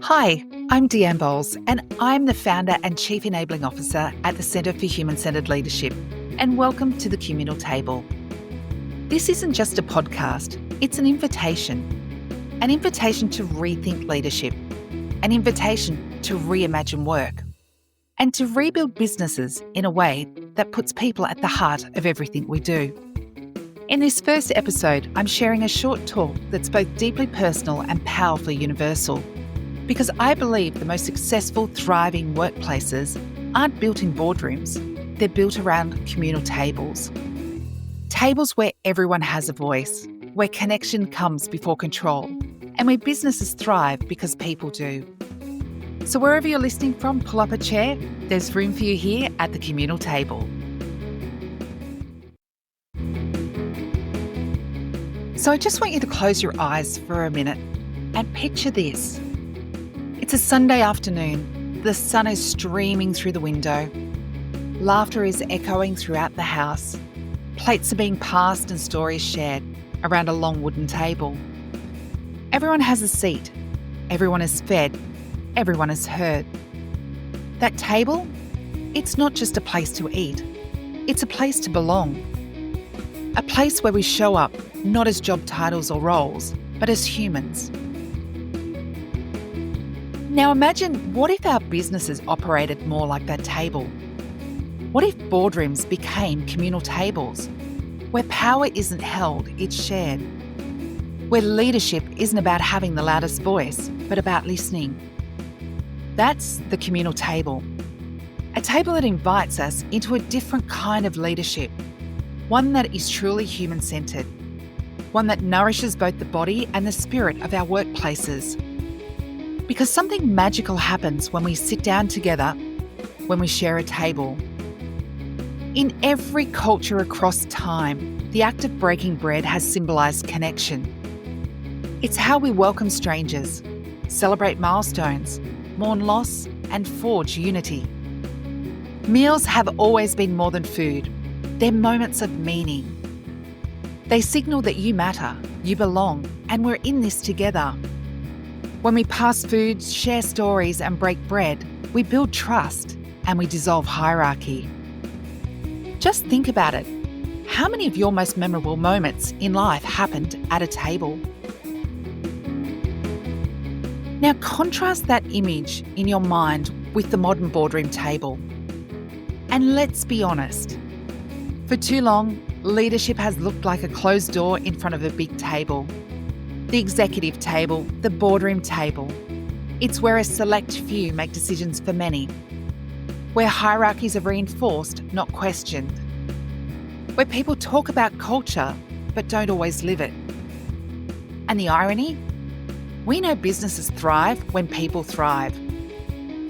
Hi, I'm Deanne Boules, and I'm the founder and Chief Enabling Officer at the Centre for Human-Centred Leadership. And welcome to the Communal Table. This isn't just a podcast, it's an invitation to rethink leadership, an invitation to reimagine work, and to rebuild businesses in a way that puts people at the heart of everything we do. In this first episode, I'm sharing a short talk that's both deeply personal and powerfully universal. Because I believe the most successful, thriving workplaces aren't built in boardrooms, they're built around communal tables. Tables where everyone has a voice, where connection comes before control, and where businesses thrive because people do. So wherever you're listening from, pull up a chair. There's room for you here at the Communal Table. So I just want you to close your eyes for a minute and picture this. It's a Sunday afternoon. The sun is streaming through the window. Laughter is echoing throughout the house. Plates are being passed and stories shared around a long wooden table. Everyone has a seat. Everyone is fed. Everyone is heard. That table, it's not just a place to eat. It's a place to belong. A place where we show up, not as job titles or roles, but as humans. Now imagine, what if our businesses operated more like that table? What if boardrooms became communal tables, where power isn't held, it's shared? Where leadership isn't about having the loudest voice, but about listening? That's the communal table. A table that invites us into a different kind of leadership, one that is truly human-centred, one that nourishes both the body and the spirit of our workplaces. Because something magical happens when we sit down together, when we share a table. In every culture across time, the act of breaking bread has symbolised connection. It's how we welcome strangers, celebrate milestones, mourn loss, and forge unity. Meals have always been more than food. They're moments of meaning. They signal that you matter, you belong, and we're in this together. When we pass food, share stories, and break bread, we build trust and we dissolve hierarchy. Just think about it. How many of your most memorable moments in life happened at a table? Now contrast that image in your mind with the modern boardroom table. And let's be honest. For too long, leadership has looked like a closed door in front of a big table. The executive table, the boardroom table. It's where a select few make decisions for many. Where hierarchies are reinforced, not questioned. Where people talk about culture, but don't always live it. And the irony? We know businesses thrive when people thrive.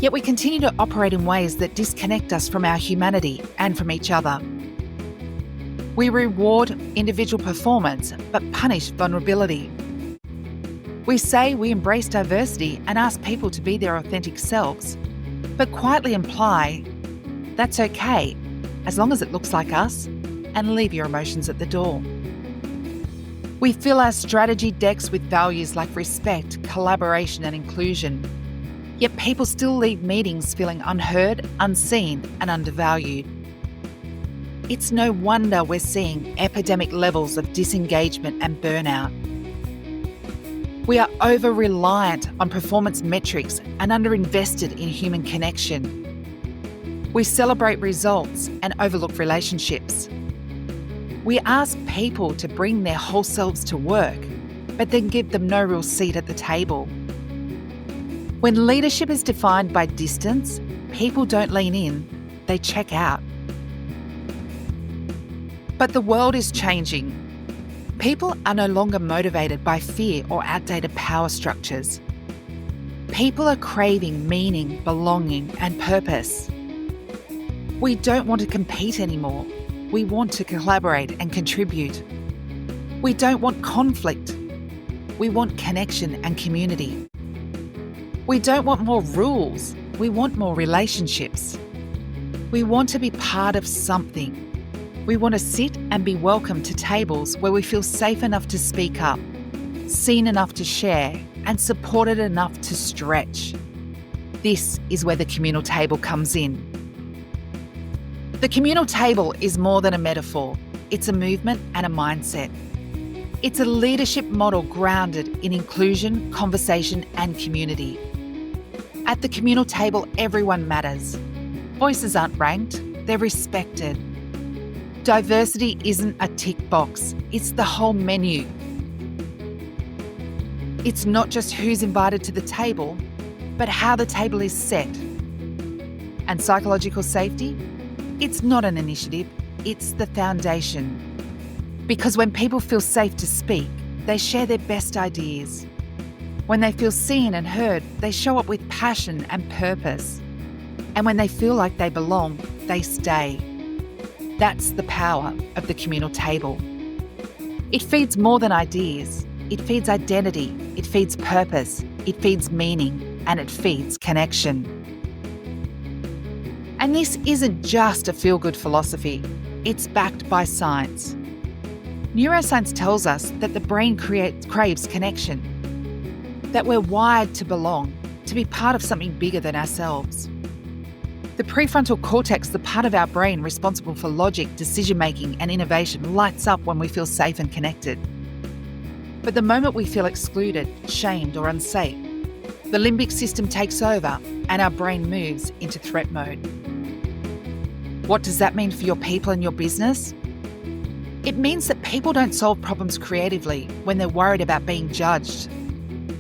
Yet we continue to operate in ways that disconnect us from our humanity and from each other. We reward individual performance, but punish vulnerability. We say we embrace diversity and ask people to be their authentic selves, but quietly imply that's okay, as long as it looks like us, and leave your emotions at the door. We fill our strategy decks with values like respect, collaboration, and inclusion. Yet people still leave meetings feeling unheard, unseen, and undervalued. It's no wonder we're seeing epidemic levels of disengagement and burnout. We are over-reliant on performance metrics and underinvested in human connection. We celebrate results and overlook relationships. We ask people to bring their whole selves to work, but then give them no real seat at the table. When leadership is defined by distance, people don't lean in, they check out. But the world is changing. People are no longer motivated by fear or outdated power structures. People are craving meaning, belonging, and purpose. We don't want to compete anymore. We want to collaborate and contribute. We don't want conflict. We want connection and community. We don't want more rules. We want more relationships. We want to be part of something. We want to sit and be welcomed to tables where we feel safe enough to speak up, seen enough to share, and supported enough to stretch. This is where the communal table comes in. The communal table is more than a metaphor. It's a movement and a mindset. It's a leadership model grounded in inclusion, conversation, and community. At the communal table, everyone matters. Voices aren't ranked, they're respected. Diversity isn't a tick box, it's the whole menu. It's not just who's invited to the table, but how the table is set. And psychological safety? It's not an initiative, it's the foundation. Because when people feel safe to speak, they share their best ideas. When they feel seen and heard, they show up with passion and purpose. And when they feel like they belong, they stay. That's the power of the communal table. It feeds more than ideas. It feeds identity, it feeds purpose, it feeds meaning, and it feeds connection. And this isn't just a feel-good philosophy, it's backed by science. Neuroscience tells us that the brain craves connection, that we're wired to belong, to be part of something bigger than ourselves. The prefrontal cortex, the part of our brain responsible for logic, decision-making, and innovation, lights up when we feel safe and connected. But the moment we feel excluded, shamed, or unsafe, the limbic system takes over and our brain moves into threat mode. What does that mean for your people and your business? It means that people don't solve problems creatively when they're worried about being judged.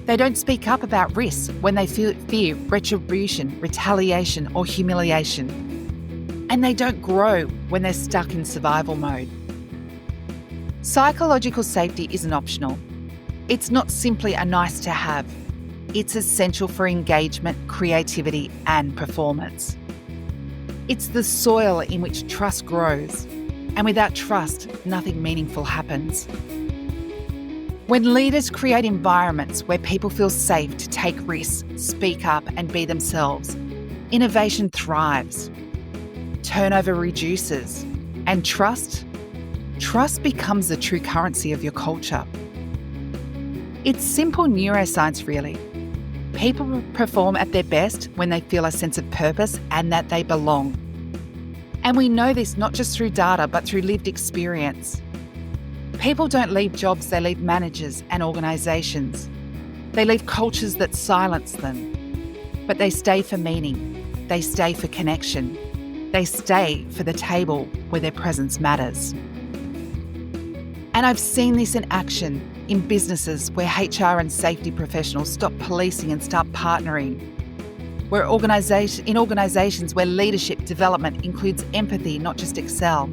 They don't speak up about risks when they fear retribution, retaliation, or humiliation. And they don't grow when they're stuck in survival mode. Psychological safety isn't optional. It's not simply a nice to have. It's essential for engagement, creativity, and performance. It's the soil in which trust grows, and without trust, nothing meaningful happens. When leaders create environments where people feel safe to take risks, speak up, and be themselves, innovation thrives, turnover reduces, and trust becomes the true currency of your culture. It's simple neuroscience, really. People perform at their best when they feel a sense of purpose and that they belong. And we know this not just through data, but through lived experience. People don't leave jobs, they leave managers and organisations. They leave cultures that silence them. But they stay for meaning. They stay for connection. They stay for the table where their presence matters. And I've seen this in action in businesses where HR and safety professionals stop policing and start partnering. In organisations where leadership development includes empathy, not just excel.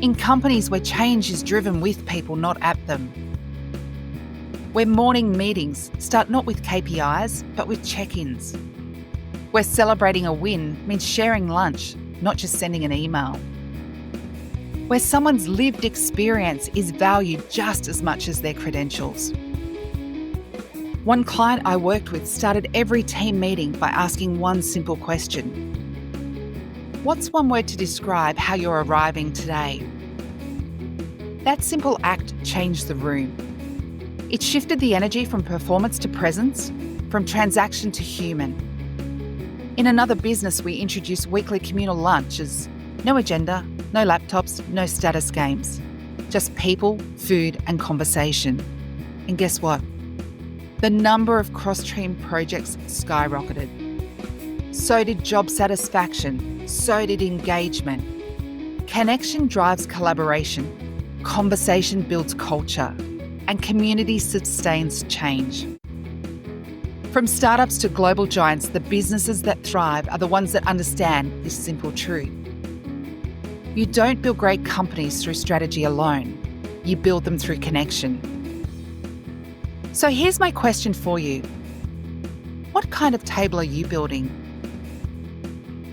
In companies where change is driven with people, not at them. Where morning meetings start not with KPIs, but with check-ins. Where celebrating a win means sharing lunch, not just sending an email. Where someone's lived experience is valued just as much as their credentials. One client I worked with started every team meeting by asking one simple question. What's one word to describe how you're arriving today? That simple act changed the room. It shifted the energy from performance to presence, from transaction to human. In another business, we introduced weekly communal lunches. No agenda, no laptops, no status games. Just people, food, and conversation. And guess what? The number of cross-team projects skyrocketed. So did job satisfaction. So did engagement. Connection drives collaboration. Conversation builds culture. And community sustains change. From startups to global giants, the businesses that thrive are the ones that understand this simple truth. You don't build great companies through strategy alone. You build them through connection. So here's my question for you. What kind of table are you building?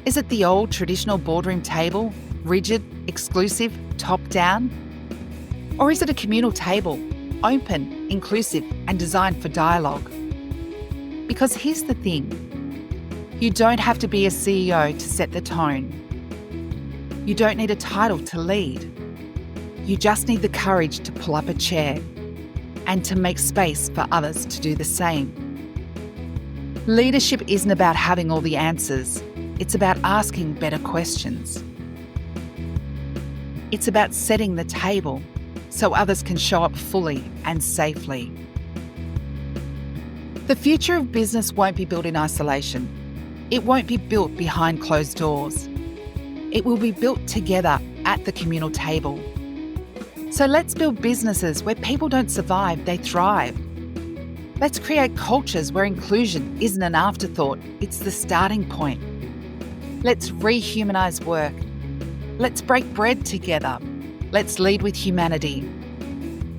Is it the old traditional boardroom table, rigid, exclusive, top-down? Or is it a communal table, open, inclusive, and designed for dialogue? Because here's the thing. You don't have to be a CEO to set the tone. You don't need a title to lead. You just need the courage to pull up a chair. and to make space for others to do the same. Leadership isn't about having all the answers. It's about asking better questions. It's about setting the table so others can show up fully and safely. The future of business won't be built in isolation. It won't be built behind closed doors. It will be built together at the communal table. So let's build businesses where people don't survive, they thrive. Let's create cultures where inclusion isn't an afterthought, it's the starting point. Let's rehumanise work. Let's break bread together. Let's lead with humanity.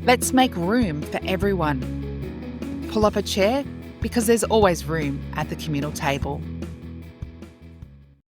Let's make room for everyone. Pull up a chair because there's always room at the communal table.